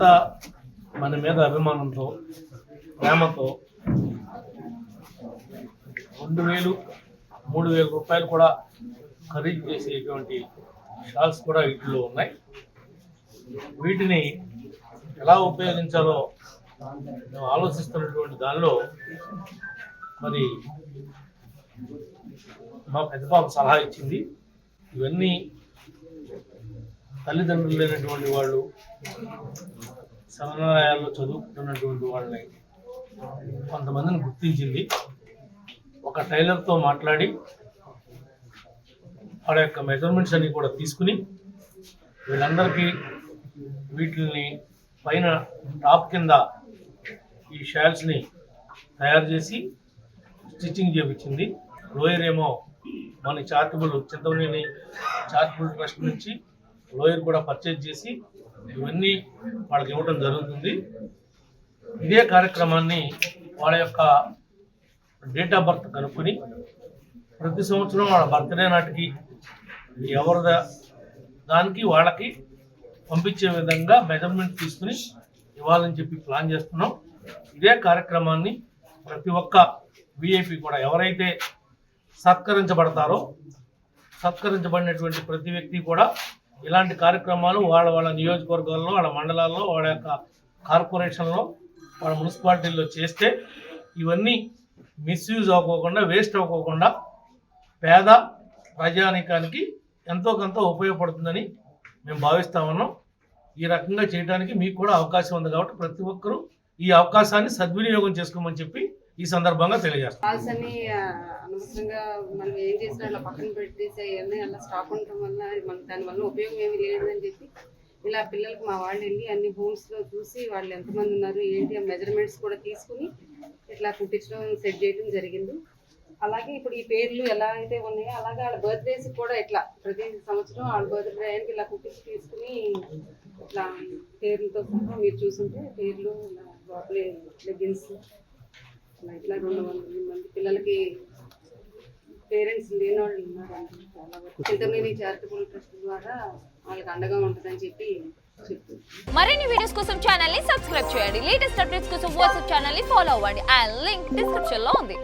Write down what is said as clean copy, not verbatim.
ఎంత మన మీద అభిమానంతో ప్రేమతో 2,000 3,000 రూపాయలు కూడా ఖరీదు చేసేటువంటి షాల్స్ కూడా వీటిలో ఉన్నాయి. వీటిని ఎలా ఉపయోగించాలో మేము ఆలోచిస్తున్నటువంటి దానిలో మరి మా పెద్ద పాప సలహా ఇచ్చింది. ఇవన్నీ తల్లిదండ్రులు లేనటువంటి వాళ్ళు, శరణాలయాల్లో చదువుకుంటున్నటువంటి వాళ్ళని కొంతమందిని గుర్తించింది. ఒక టైలర్తో మాట్లాడి వాళ్ళ యొక్క మెజర్మెంట్స్ అన్ని కూడా తీసుకుని వీళ్ళందరికీ వీటిని పైన టాప్ కింద ఈ షాల్స్ని తయారు చేసి స్టిచ్చింగ్ చేయించింది. లోయర్ ఏమో మన చారిటబుల్ చింతవనేని చారిటబుల్ ట్రస్ట్ నుంచి లోయర్ కూడా పర్చేజ్ చేసి ఇవన్నీ వాళ్ళకి ఇవ్వడం జరుగుతుంది. ఇదే కార్యక్రమాన్ని వాళ్ళ యొక్క డేట్ ఆఫ్ బర్త్ కనుక్కొని ప్రతి సంవత్సరం వాళ్ళ బర్త్డే నాటికి ఎవరి దానికి వాళ్ళకి పంపించే విధంగా మెజర్మెంట్ తీసుకుని ఇవ్వాలని చెప్పి ప్లాన్ చేస్తున్నాం. ఇదే కార్యక్రమాన్ని ప్రతి ఒక్క విఐపి కూడా ఎవరైతే సత్కరించబడినటువంటి ప్రతి వ్యక్తి కూడా ఇలాంటి కార్యక్రమాలు వాళ్ళ నియోజకవర్గాల్లో, వాళ్ళ మండలాల్లో, వాళ్ళ యొక్క కార్పొరేషన్లో, వాళ్ళ మున్సిపాలిటీల్లో చేస్తే ఇవన్నీ మిస్యూజ్ అవ్వకోకుండా, వేస్ట్ అవ్వకోకుండా పేద ప్రజానీకానికి ఎంతో కొంత ఉపయోగపడుతుందని మేము భావిస్తా ఉన్నాం. ఈ రకంగా చేయడానికి మీకు కూడా అవకాశం ఉంది కాబట్టి ప్రతి ఒక్కరూ ఈ అవకాశాన్ని సద్వినియోగం చేసుకోమని చెప్పి ఈ సందర్భంగా తెలియజేస్తాం. అనవసరంగా మనం ఏం చేసినా అలా పక్కన పెట్టేసి అవన్నీ అలా స్టాక్ ఉండటం వల్ల మనకు దానివల్ల ఉపయోగం ఏమీ లేదని చెప్పి ఇలా పిల్లలకి మా వాళ్ళు వెళ్ళి అన్ని హోమ్స్లో చూసి వాళ్ళు ఎంతమంది ఉన్నారు ఏంటి ఆ మెజర్మెంట్స్ కూడా తీసుకుని ఇట్లా కుట్టించడం, సెట్ చేయడం జరిగింది. అలాగే ఇప్పుడు ఈ పేర్లు ఎలా అయితే ఉన్నాయో అలాగే వాళ్ళ బర్త్డేస్ కూడా ఇట్లా ప్రతి సంవత్సరం వాళ్ళ బర్త్డే అయ్యానికి ఇలా కుట్టించి తీసుకుని ఇట్లా పేర్లతో సహా మీరు చూసుంటే పేర్లు లెగిన్స్ ఇట్లా 200 మంది పిల్లలకి పేరెంట్స్ లేని వాళ్ళు ఉన్నారు. చాలా వరకు చింతమనేని చారిటబుల్ ట్రస్ట్ ద్వారా వాళ్ళకి అండగా ఉంటుందని చెప్పి చెప్తుంది. మరిన్ని వీడియోస్ కోసం ఛానల్ ని సబ్స్క్రైబ్ చేయండి. లేటెస్ట్ అప్డేట్స్ కోసం వాట్సాప్ ఛానల్ ని ఫాలో అవ్వండి. ఆ లింక్ డిస్క్రిప్షన్ లో ఉంది.